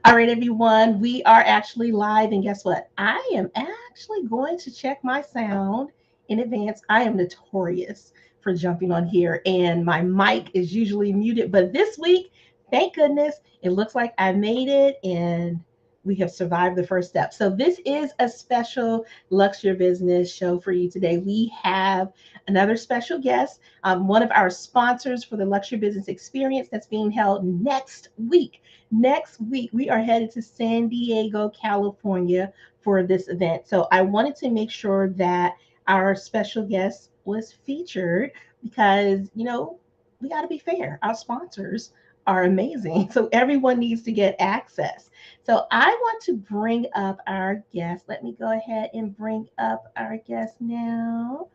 All right, everyone, we are actually live, and guess what? I am actually going to check my sound in advance. I am notorious for jumping on here, and my mic is usually muted, but this week, thank goodness, it looks like I made it, and we have survived the first step. So, this is a special Luxe Your Business show for you today. We have another special guest, one of our sponsors for the Luxe Your Business Experience that's being held next week. Next week, we are headed to San Diego, California for this event. So I wanted to make sure that our special guest was featured because, we got to be fair. Our sponsors are amazing. So everyone needs to get access. So I want to bring up our guest. Let me go ahead and bring up our guest now.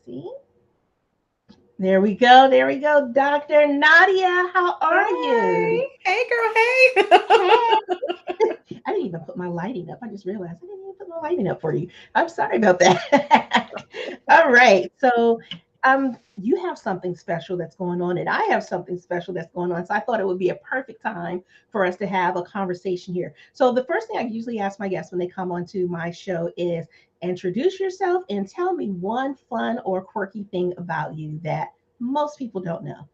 See? There we go. There we go. Dr. Nadia, how are you? Hi. Hey, girl. Hey. Hey. I didn't even put my lighting up. I just realized I didn't even put my lighting up for you. I'm sorry about that. All right. So, you have something special that's going on, and I have something special that's going on. So I thought it would be a perfect time for us to have a conversation here. So the first thing I usually ask my guests when they come onto my show is introduce yourself and tell me one fun or quirky thing about you that most people don't know.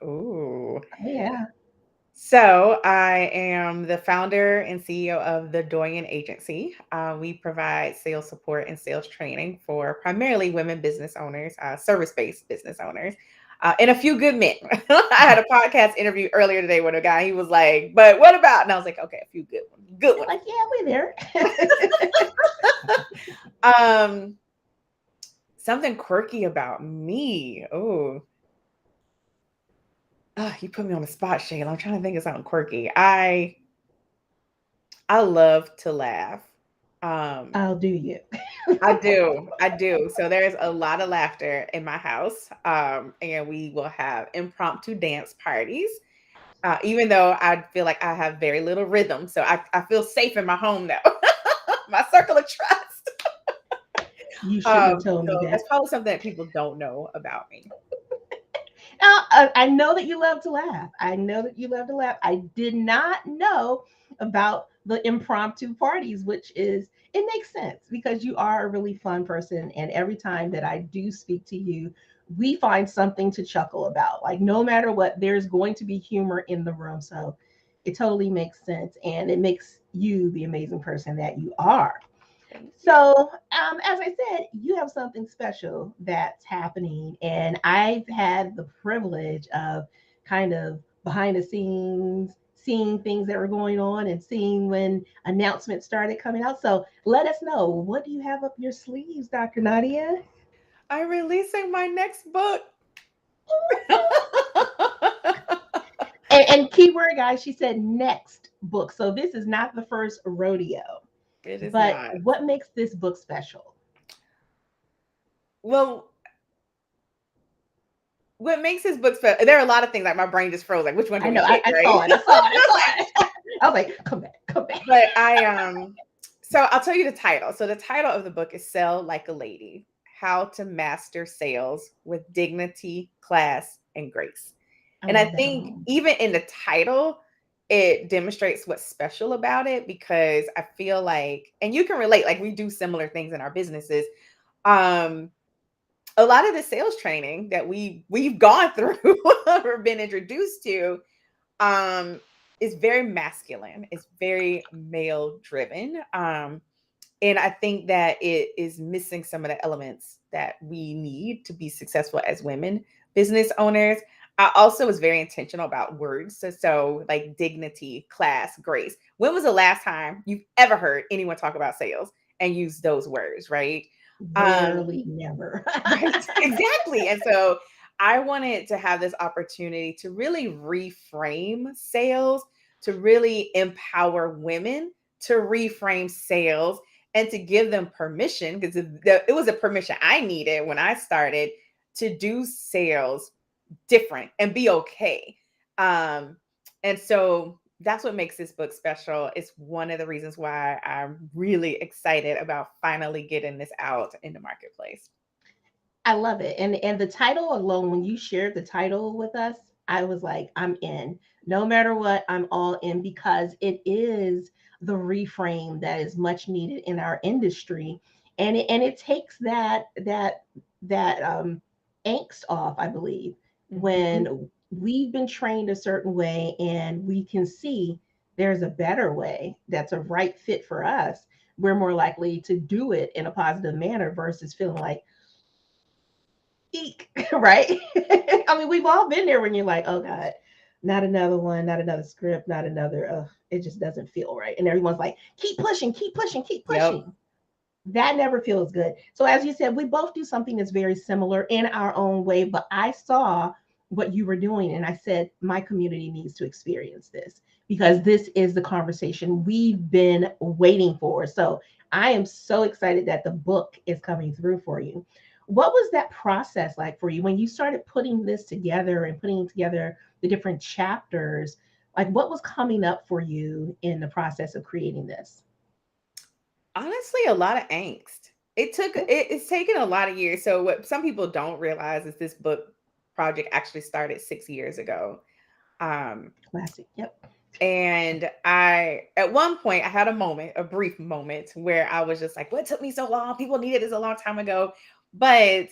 Ooh. Oh yeah. So I am the founder and CEO of the Doyen Agency. We provide sales support and sales training for primarily women business owners, service-based business owners, and a few good men. I had a podcast interview earlier today with a guy. He was like, "But what about?" And I was like, "Okay, a few good ones, good You're ones." like, yeah, we're there. Um, Something quirky about me. Oh, you put me on the spot, Shayla. I'm trying to think of something quirky. I love to laugh. Um, I'll do you. I do. I do. So there's a lot of laughter in my house. And we will have impromptu dance parties. Even though I feel like I have very little rhythm. So I feel safe in my home now. My circle of trust. You shouldn't have told me So that. that's probably something that people don't know about me. Now, I know that you love to laugh. I know that you love to laugh. I did not know about the impromptu parties, which is, it makes sense because you are a really fun person. And every time that I do speak to you, we find something to chuckle about. Like, no matter what, there's going to be humor in the room. So it totally makes sense. And it makes you the amazing person that you are. Thank you. So, as I said, you have something special that's happening, and I've had the privilege of kind of behind the scenes seeing things that were going on and seeing when announcements started coming out. So, let us know, what do you have up your sleeves, Dr. Nadia? I'm releasing my next book. And keyword, guys, she said next book. So, this is not the first rodeo, It is but not. what makes this book special? Well, what makes his book special? There are a lot of things like my brain just froze. Like, which one do I we know, pick, I right? saw it, I saw it, I saw it. I was like, come back, come back. But so I'll tell you the title. So the title of the book is "Sell Like a Lady: How to Master Sales with Dignity, Class, and Grace." I And I love that think alone. even in the title, it demonstrates what's special about it because I feel like, and you can relate, like we do similar things in our businesses. Um, a lot of the sales training that we've gone through or been introduced to um is very masculine. It's very male driven. And I think that it is missing some of the elements that we need to be successful as women business owners. I also was very intentional about words. So like dignity, class, grace. When was the last time you've ever heard anyone talk about sales and use those words, right? Um, Rarely, never. Right, exactly. And so I wanted to have this opportunity to really reframe sales, to really empower women to reframe sales and to give them permission because it was a permission I needed when I started to do sales different and be okay. Um, and so that's what makes this book special. It's one of the reasons why I'm really excited about finally getting this out in the marketplace. I love it. And the title alone, when you shared the title with us, I was like, I'm in. No matter what, I'm all in because it is the reframe that is much needed in our industry, and it takes that angst off, I believe, Mhm. when we've been trained a certain way and we can see there's a better way that's a right fit for us. We're more likely to do it in a positive manner versus feeling like eek, right? I mean, we've all been there when you're like, oh God, not another one, not another script, not another, it just doesn't feel right. And everyone's like, keep pushing, keep pushing, keep Yep. pushing. That never feels good. So, as you said, we both do something that's very similar in our own way, but I saw what you were doing and I said, my community needs to experience this because this is the conversation we've been waiting for. So, I am so excited that the book is coming through for you. What was that process like for you when you started putting this together and putting together the different chapters? Like, what was coming up for you in the process of creating this? Honestly, a lot of angst. Yeah, It's taken a lot of years. So what some people don't realize is this book project actually started 6 years ago. Um, classic. Yep. and I at one point I had a brief moment where I was just like, what took me so long? People needed this a long time ago. But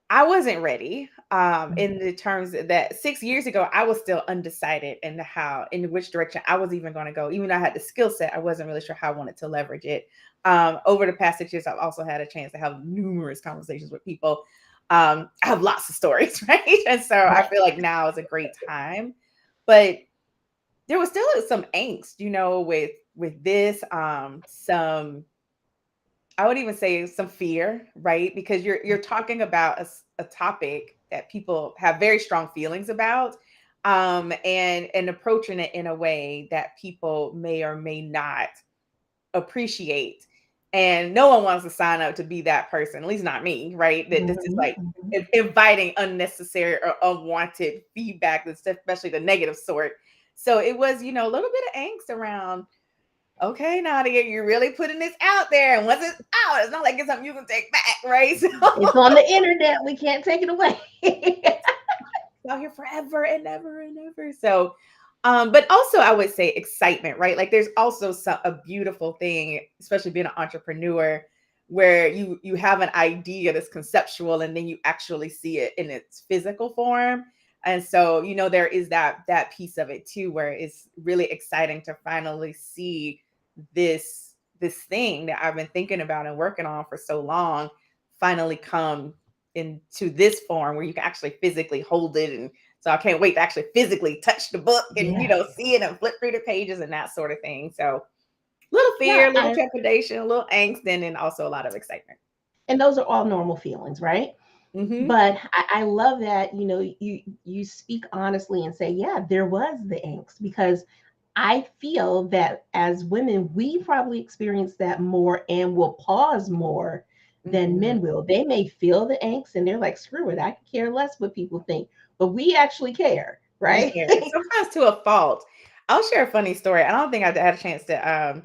I wasn't ready. Mhm. In the terms that 6 years ago, I was still undecided in which direction I was even going to go. Even though I had the skill set, I wasn't really sure how I wanted to leverage it. Over the past 6 years, I've also had a chance to have numerous conversations with people. I have lots of stories, right? And so I Right. feel like now is a great time. But there was still some angst, with this, some I would even say some fear, right? Because you're talking about a topic that people have very strong feelings about, and approaching it in a way that people may or may not appreciate. And no one wants to sign up to be that person, at least not me, right? That this is Mhm, like mhm. inviting unnecessary or unwanted feedback, especially the negative sort. So it was, a little bit of angst around, okay, Nadia, you're really putting this out there. And once it's out, it's not like it's something you can take back, right? So It's on the internet. We can't take it away. it's out here forever and ever and ever. So, but also I would say excitement, right? Like there's also a beautiful thing, especially being an entrepreneur, where you have an idea that's conceptual and then you actually see it in its physical form. And so, there is that piece of it too, where it's really exciting to finally see this thing that I've been thinking about and working on for so long finally come into this form where you can actually physically hold it. And so I can't wait to actually physically touch the book and Yes. see it and flip through the pages and that sort of thing. So little Yeah, fear, a little trepidation, a little angst, and then also a lot of excitement. and those are all normal feelings, right? Hmm. But I love that, you speak honestly and say, yeah, there was the angst because I feel that as women, we probably experience that more and will pause more than Hmm. men will. They may feel the angst and they're like, screw it, I could care less what people think, but we actually care, We right? care sometimes to a fault. I'll share a funny story. I don't think I've had a chance to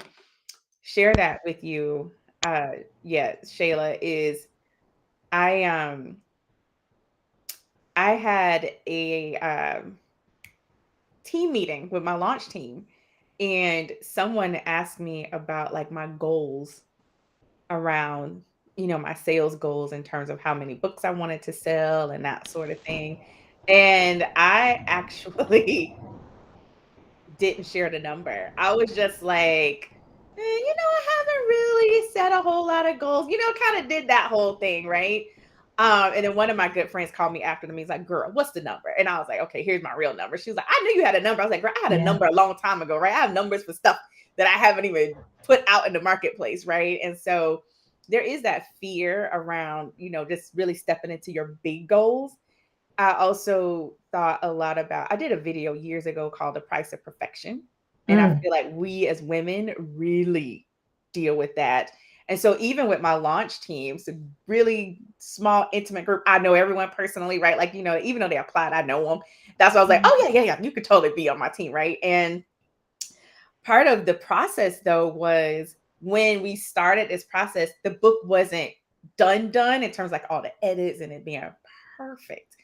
share that with you yet, Shayla. Is I I had a team meeting with my launch team, and someone asked me about like my goals around, my sales goals in terms of how many books I wanted to sell and that sort of thing. And I actually didn't share the number. I was just like, I haven't really set a whole lot of goals, kind of did that whole thing, right? And then one of my good friends called me after the meeting. He's like, girl, what's the number? And I was like, okay, here's my real number. She was like, I knew you had a number. I was like, girl, I had a Yeah. number a long time ago, right? I have numbers for stuff that I haven't even put out in the marketplace, right? And so there is that fear around, just really stepping into your big goals. I also thought a lot about, I did a video years ago called The Price of Perfection. And I Mm. feel like we as women really deal with that. And so even with my launch teams, a really small, intimate group, I know everyone personally, right? Like, even though they applied, I know them. That's why I was like, oh, yeah, yeah, yeah, you could totally be on my team, right? And part of the process, though, was when we started this process, the book wasn't done in terms of like all the edits and it being perfect.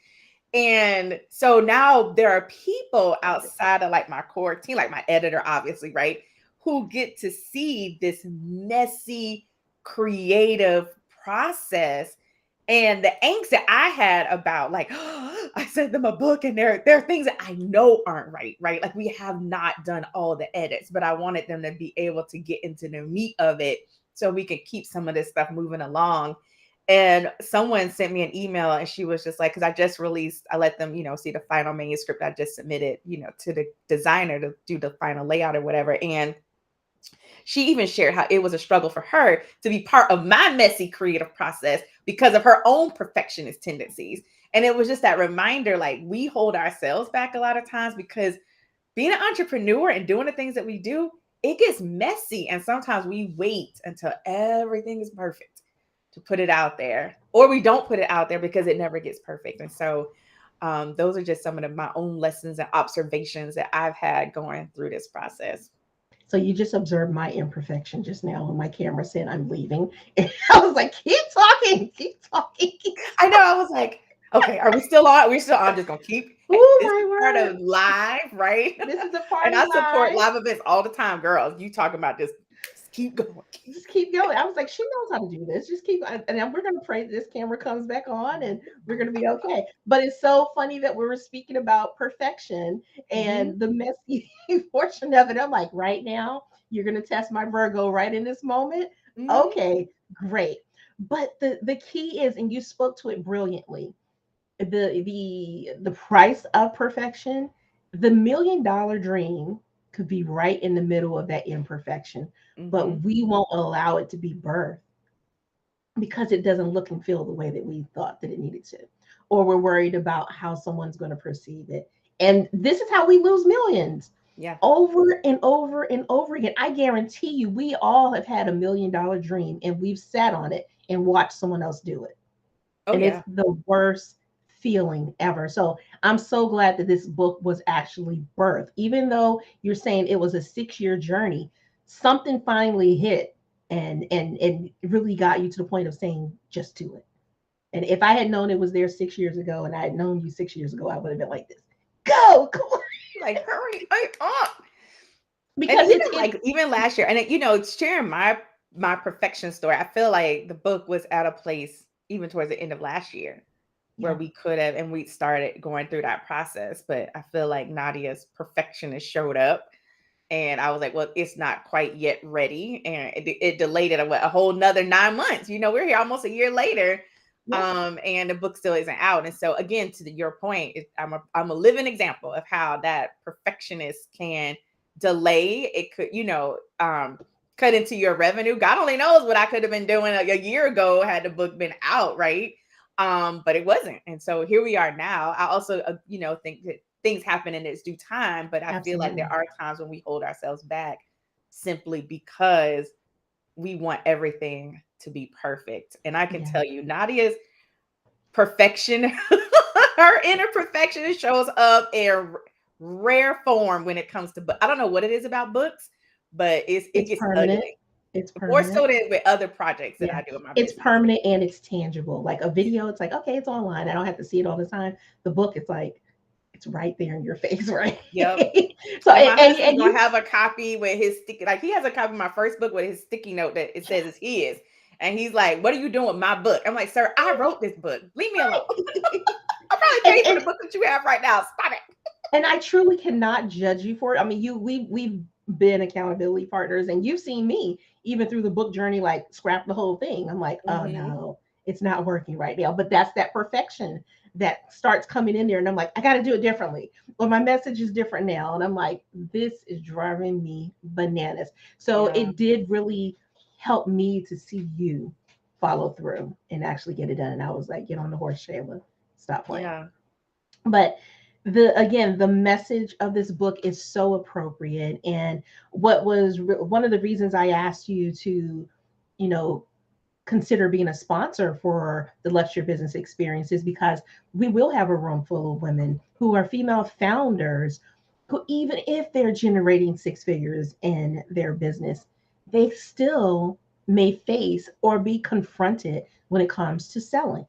And so now there are people outside of like my core team, like my editor, obviously, right? Who get to see this messy, creative process. And the angst that I had about like, oh, I sent them a book and there are things that I know aren't right, right? Like we have not done all the edits, but I wanted them to be able to get into the meat of it so we could keep some of this stuff moving along. And someone sent me an email and she was just like, because I just released, I let them, see the final manuscript I just submitted, to the designer to do the final layout or whatever. And she even shared how it was a struggle for her to be part of my messy creative process because of her own perfectionist tendencies. And it was just that reminder, like we hold ourselves back a lot of times because being an entrepreneur and doing the things that we do, it gets messy. And sometimes we wait until everything is perfect to put it out there, or we don't put it out there because it never gets perfect. And so those are just some of my own lessons and observations that I've had going through this process. So you just observed my imperfection just now when my camera said I'm leaving. And I was like, keep talking, keep talking, keep I know. talking. I was like, okay, are we still on? We're still on. I'm just gonna keep. Oh This is my part word. of live, right? This is a And party I support live. live events all the time, girls. You talking about this? Just keep going. Just keep going. I was like, she knows how to do this. Just keep, and then we're gonna pray that this camera comes back on, and we're gonna be okay. But it's so funny that we were speaking about perfection Mm-hmm. and the messy portion of it. I'm like, right now, you're gonna test my Virgo right in this moment. Mm-hmm. Okay, great. But the key is, and you spoke to it brilliantly. The price of perfection, the $1 million dream could be right in the middle of that imperfection, but Mm-hmm. we won't allow it to be birthed because it doesn't look and feel the way that we thought that it needed to, or we're worried about how someone's going to perceive it. And this is how we lose millions Yeah. over and over and over again. I guarantee you, we all have had $1 million dream and we've sat on it and watched someone else do it, Oh and it's yeah. the worst feeling ever. So I'm so glad that this book was actually birthed, even though you're saying it was a 6 year journey. Something finally hit and really got you to the point of saying, just do it. And if I had known it was there 6 years ago, and I had known you 6 years ago, I would have been like this. Go, come on. Like hurry up. And Because even it's like even last year, and sharing my perfection story, I feel like the book was at a place even towards the end of last year where yeah, we could have, and we started going through that process. But I feel like Nadia's perfectionist showed up, and I was like, well, it's not quite yet ready, and it delayed it a whole nother 9 months. We're here almost a year later, yeah, and the book still isn't out. And so again, to your point, I'm a living example of how that perfectionist can delay. It could, cut into your revenue. God only knows what I could have been doing a year ago had the book been out, right? But it wasn't. And so here we are now. I also, think that things happen in its due time, but I feel like there absolutely. are times when we hold ourselves back simply because we want everything to be perfect. And I can Yeah. tell you, Nadia's perfection, her inner perfection shows up in rare form when it comes to book. I don't know what it is about books, but it It's gets permanent. ugly. It's More so permanent. than with other projects that Yeah, I do in my it's business. permanent and it's tangible. Like a video, it's like, okay, it's online. I don't have to see it all the time. The book, it's like, it's right there in your face, right? Yep. So, And my husband's and gonna you, have a copy with his sticky, like he has a copy of my first book with his sticky note that it says it's his. And he's like, "What are you doing with my book?" I'm like, "Sir, I wrote this book. Leave me alone. I probably and, paid for and the book that you have right now. Stop it." and I truly cannot judge you for it. I mean, we've been accountability partners, and you've seen me even through the book journey, like scrap the whole thing. I'm like, oh Mm-hmm. no, it's not working right now. But that's that perfection that starts coming in there, and I'm like, I got to do it differently, or my message is different now, and I'm like, this is driving me bananas. So Yeah. it did really help me to see you follow through and actually get it done. And I was like, get on the horse, Shayla, stop playing. Yeah. But the message of this book is so appropriate. And what was one of the reasons I asked you to, you know, consider being a sponsor for the Luxe Your Business Experience is because we will have a room full of women who are female founders who, even if they're generating six figures in their business, they still may face or be confronted when it comes to selling.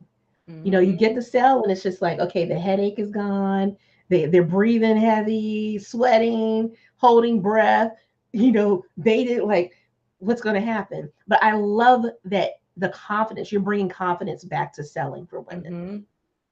You get Mhm. the sale and it's just like, okay, the headache is gone. They're breathing heavy, sweating, holding breath. They did like, what's going to happen? But I love that the confidence, you're bringing confidence back to selling for women. Mhm.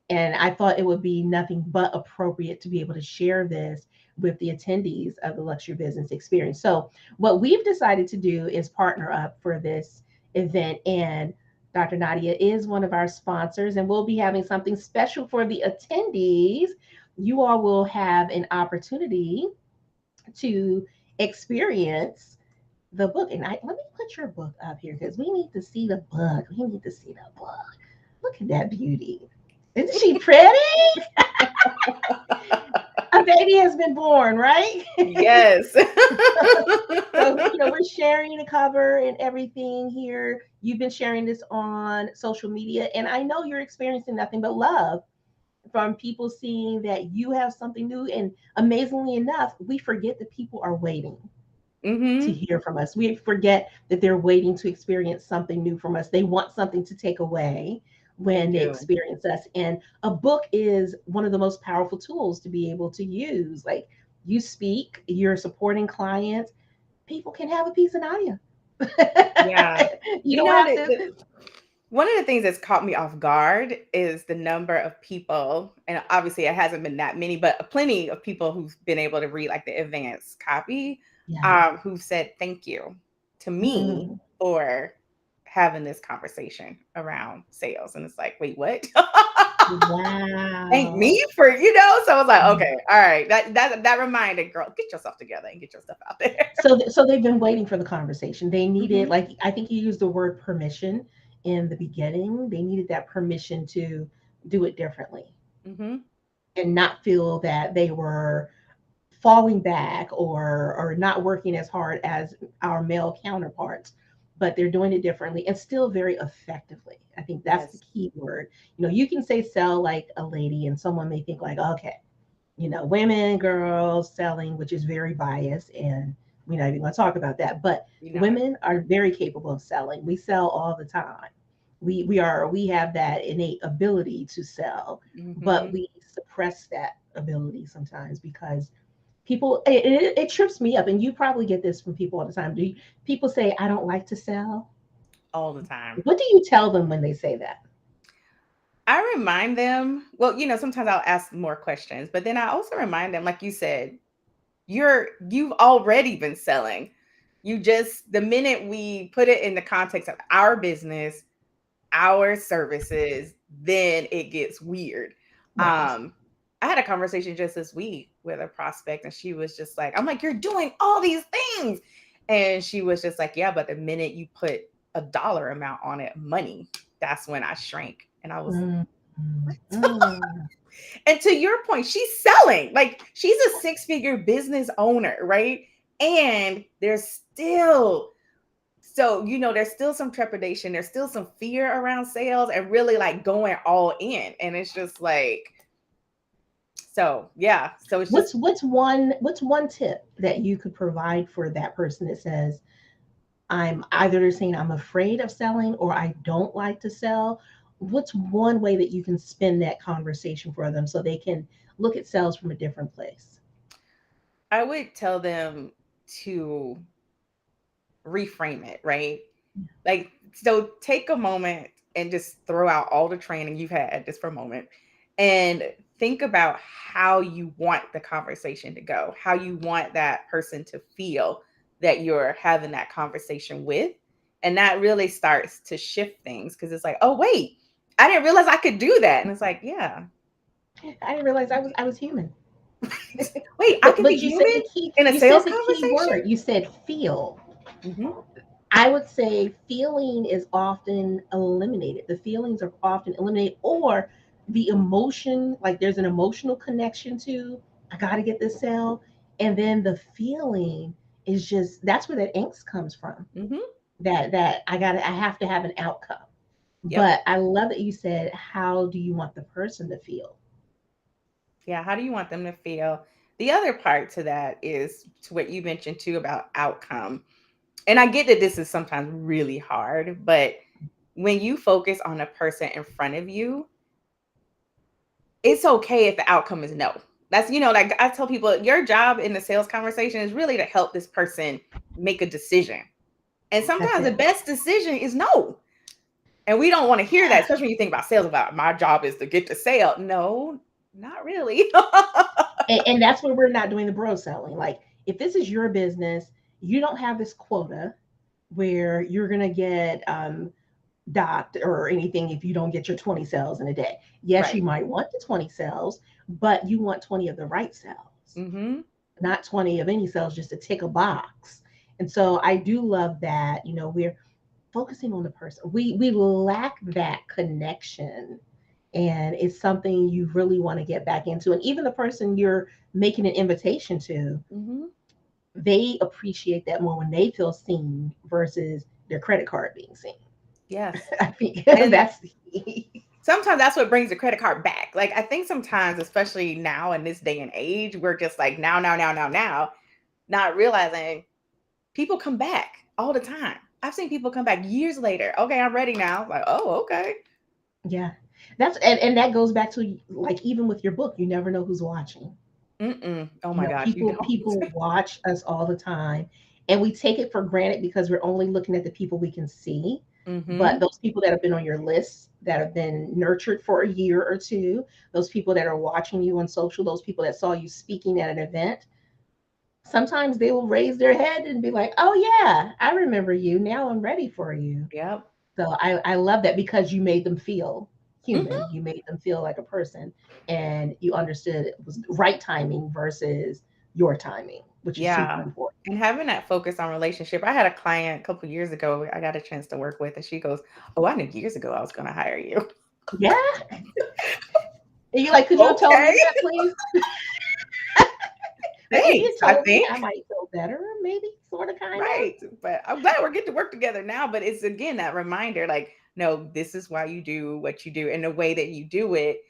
And I thought it would be nothing but appropriate to be able to share this with the attendees of the Luxe Your Business Experience. So, what we've decided to do is partner up for this event. And Dr. Nadia is one of our sponsors, and we'll be having something special for the attendees. You all will have an opportunity to experience the book. And let me put your book up here because we need to see the book. We need to see the book. Look at that beauty. Isn't she pretty? A baby has been born, right? Yes. So, we're sharing the cover and everything here. You've been sharing this on social media, and I know you're experiencing nothing but love from people seeing that you have something new. And amazingly enough, we forget that people are waiting to Mhm. hear from us. We forget that they're waiting to experience something new from us. They want something to take away They when they do. experience us. And a book is one of the most powerful tools to be able to use. Like, you speak, you're supporting clients, people can have a piece of audio. Yeah. You You don't know, have to. one of the things that's caught me off guard is the number of people, and obviously it hasn't been that many, but plenty of people who've been able to read like the advanced copy, Yeah. who've said thank you to me Mm. for having this conversation around sales. And it's like, wait, what? Thank Wow. me for, so I was like, okay, all right. That reminded, girl, get yourself together and get your stuff out there. So they've been waiting for the conversation. They needed, Hmm. like, I think you used the word permission in the beginning. They needed that permission to do it differently Hmm. and not feel that they were falling back or not working as hard as our male counterparts, but they're doing it differently and still very effectively. I think that's the Yes. key word. You can say sell like a lady and someone may think like, okay, women, girls selling, which is very biased, and we're not even going to talk about that. But You know it. women are very capable of selling. We sell all the time. We have that innate ability to sell, but Hmm. we suppress that ability sometimes because it trips me up, and you probably get this from people all the time. People say, I don't like to sell? All the time. What do you tell them when they say that? I remind them, well, sometimes I'll ask more questions, but then I also remind them, like you said, you've already been selling. You just, the minute we put it in the context of our business, our services, then it gets weird. Right. Um, I had a conversation just this week with a prospect, and she was just like, I'm like, you're doing all these things. And she was just like, yeah, but the minute you put a dollar amount on it, money, that's when I shrank. And I was Mm, like, mm, what? mm. And to your point, she's selling. Like, she's a six-figure business owner, right? And there's still some trepidation, there's still some fear around sales and really like going all in. And it's just like, so yeah. So it's just, What's one tip that you could provide for that person that says, I'm either they're saying I'm afraid of selling or I don't like to sell? What's one way that you can spin that conversation for them so they can look at sales from a different place? I would tell them to reframe it, right? Like, so take a moment and just throw out all the training you've had just for a moment and think about how you want the conversation to go, how you want that person to feel that you're having that conversation with. And that really starts to shift things because it's like, oh, wait, I didn't realize I could do that. And it's like, yeah, I didn't realize I was human. wait, I But can be but you said human the key in a you said sales the key conversation. word. You said feel. Hmm. I would say feeling is often eliminated. The feelings are often eliminated, or the emotion, like there's an emotional connection to, I got to get this sale. And then the feeling is just, that's where that angst comes from. Hmm. That I have to have an outcome. Yep. But I love that you said, how do you want the person to feel? Yeah, how do you want them to feel? The other part to that is to what you mentioned too about outcome. And I get that this is sometimes really hard, but when you focus on a person in front of you, it's okay if the outcome is no. That's, like I tell people, your job in the sales conversation is really to help this person make a decision. And That's sometimes the it. best decision is no. And we don't want to hear that, Yeah. especially when you think about sales, about my job is to get the sale. No, not really. And that's where we're not doing the bro selling. Like, if this is your business, you don't have this quota where you're going to get docked or anything if you don't get your 20 sales in a day. Yes, Right. you might want the 20 sales, but you want 20 of the right sales, Mm-hmm. not 20 of any sales just to tick a box. And so I do love that, we're focusing on the person. We lack that connection, and it's something you really want to get back into. And even the person you're making an invitation to, Mm-hmm. they appreciate that more when they feel seen versus their credit card being seen. Yes. I think And that's sometimes that's what brings the credit card back. Like, I think sometimes, especially now in this day and age, we're just like now, not realizing people come back all the time. I've seen people come back years later. Okay, I'm ready now. Like, oh, okay. yeah. That's and that goes back to, like, even with your book, you never know who's watching. Mm-mm. Oh my gosh, you People don't. watch us all the time, and we take it for granted because we're only looking at the people we can see. But Mm-hmm. those people that have been on your list, that have been nurtured for a year or two, those people that are watching you on social, those people that saw you speaking at an event, sometimes they will raise their head and be like, "Oh yeah, I remember you. Now I'm ready for you." Yep. So I love that because you made them feel human. Mm-hmm. You made them feel like a person, and you understood it was right timing versus your timing, which is super Yeah. important. And having that focus on relationship. I had a client a couple years ago I got a chance to work with, and she goes, "Oh, I knew years ago I was going to hire you." Yeah. And you're like, could you have told Okay. me that, please? Like, if you Thanks, had I told me, I think. might feel better, maybe, sort of, kind of. Right. But I'm glad we're getting to work together now. But it's again that reminder, like, no, this is why you do what you do and the way that you do it.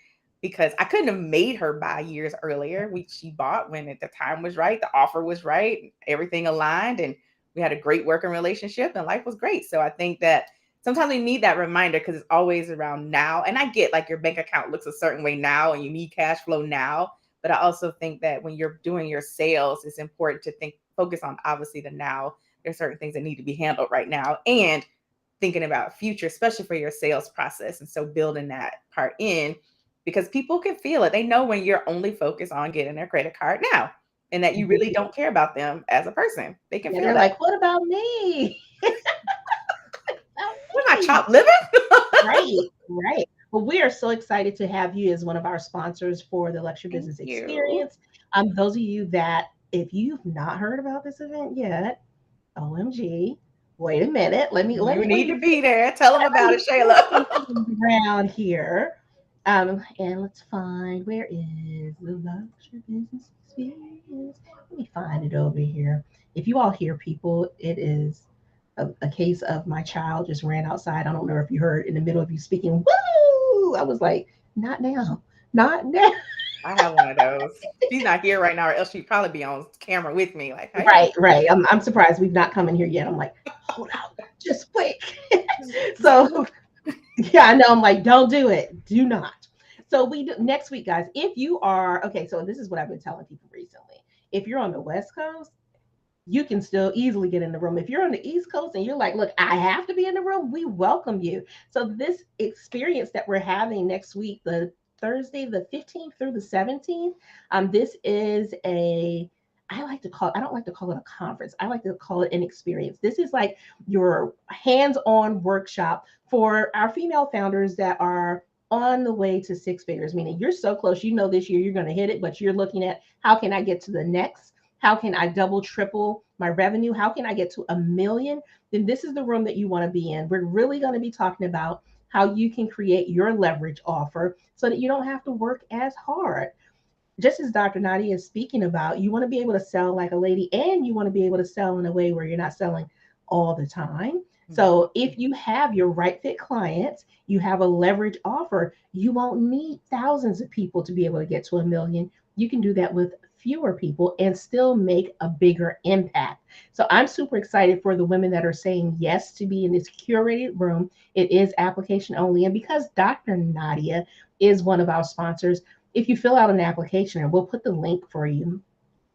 Because I couldn't have made her buy years earlier. She bought when the time was right, the offer was right, everything aligned, and we had a great working relationship and life was great. So I think that sometimes we need that reminder because it's always around now. And I get like your bank account looks a certain way now and you need cash flow now. But I also think that when you're doing your sales, it's important to focus on obviously the now. There's certain things that need to be handled right now and thinking about future, especially for your sales process. And so building that part in because people can feel it. They know when you're only focused on getting their credit card now and that you really don't care about them as a person. They can Yeah, feel they're that. like, what about me? About We're not me. chopped liver. Right, right. Well, we are so excited to have you as one of our sponsors for the Luxe Your Thank Business you. Experience. Those of you that, if you've not heard about this event yet, OMG, wait a minute. You Let need me to be there. Tell them about it, put Shayla. some things around here. And let's find, where is the Luxe Your Business Experience? Let me find it over here. If you all hear people, it is a case of my child just ran outside. I don't know if you heard in the middle of you speaking, woo! I was like, not now, not now. I have one of those. She's not here right now, or else she'd probably be on camera with me. Like, hey. Right, right. I'm surprised we've not come in here yet. I'm like, hold out, just wait. So yeah, I know. I'm like, don't do it. Do not. So we do next week, guys. If you are okay, so this is what I've been telling people recently. If you're on the West Coast, you can still easily get in the room. If you're on the East Coast and you're like, look, I have to be in the room, we welcome you. So this experience that we're having next week, the Thursday, the 15th through the 17th, this is I don't like to call it a conference. I like to call it an experience. This is like your hands-on workshop for our female founders that are on the way to six figures, meaning you're so close, this year you're going to hit it, but you're looking at how can I get to the next? How can I double, triple my revenue? How can I get to 1 million? Then this is the room that you want to be in. We're really going to be talking about how you can create your leverage offer so that you don't have to work as hard. Just as Dr. Nadia is speaking about, you want to be able to sell like a lady and you want to be able to sell in a way where you're not selling all the time. So if you have your right fit clients, you have a leverage offer, you won't need thousands of people to be able to get to 1 million. You can do that with fewer people and still make a bigger impact. So I'm super excited for the women that are saying yes to be in this curated room. It is application only. And because Dr. Nadia is one of our sponsors, if you fill out an application, and we'll put the link for you.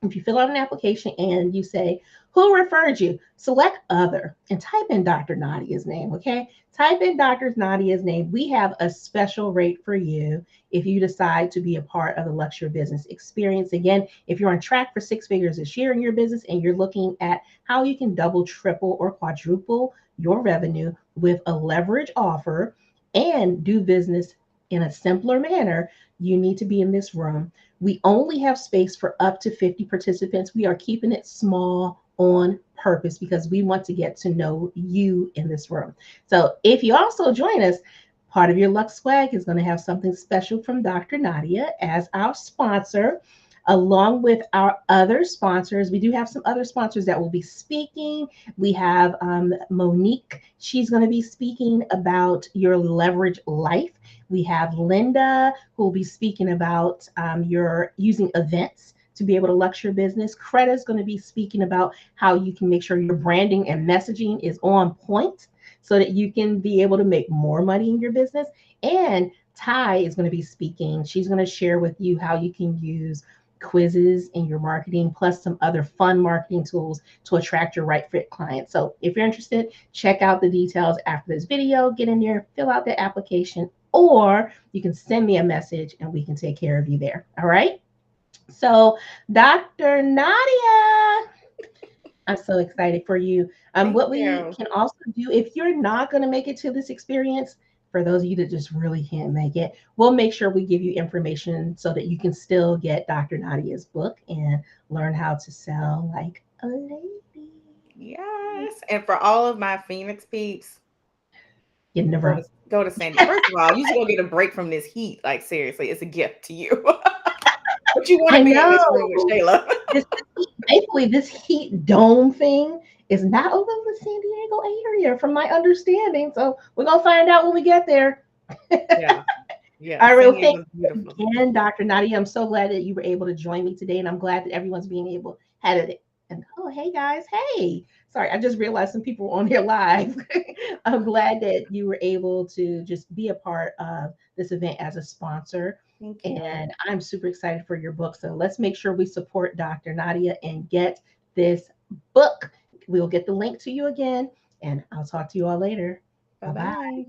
If you fill out an application and you say, who referred you? Select other and type in Dr. Nadia's name, okay? Type in Dr. Nadia's name. We have a special rate for you if you decide to be a part of the Luxe Your Business Experience. Again, if you're on track for 6 figures this year in your business and you're looking at how you can double, triple, or quadruple your revenue with a leverage offer and do business in a simpler manner, you need to be in this room. We only have space for up to 50 participants. We are keeping it small on purpose because we want to get to know you in this room. So if you also join us, part of your Lux Swag is going to have something special from Dr. Nadia as our sponsor, along with our other sponsors. We do have some other sponsors that will be speaking. We have Monique. She's going to be speaking about your leverage life. We have Linda, who will be speaking about your using events to be able to Lux your business. Creta is going to be speaking about how you can make sure your branding and messaging is on point so that you can be able to make more money in your business. And Ty is going to be speaking. She's going to share with you how you can use quizzes in your marketing, plus some other fun marketing tools to attract your right fit clients. So if you're interested, check out the details after this video. Get in there, fill out the application, or you can send me a message and we can take care of you there. All right. So, Dr. Nadia, I'm so excited for you. What we can also do, if you're not going to make it to this experience, for those of you that just really can't make it, we'll make sure we give you information so that you can still get Dr. Nadia's book and learn how to sell like a lady. Yes. And for all of my Phoenix peeps, Get in the room. Go to Sandy. First of all, you should go get a break from this heat. Like, seriously, it's a gift to you. But you want to be in this room with Shayla. Thankfully, this heat dome thing is not over the San Diego area, from my understanding. So we're going to find out when we get there. Yeah. Yeah. All right. Well, thank you again, Dr. Nadia. I'm so glad that you were able to join me today. And I'm glad that everyone's being able had it. And oh, hey, guys. Hey. Sorry, I just realized some people were on here live. I'm glad that you were able to just be a part of this event as a sponsor. And I'm super excited for your book. So let's make sure we support Dr. Nadia and get this book. We'll get the link to you again. And I'll talk to you all later. Bye-bye.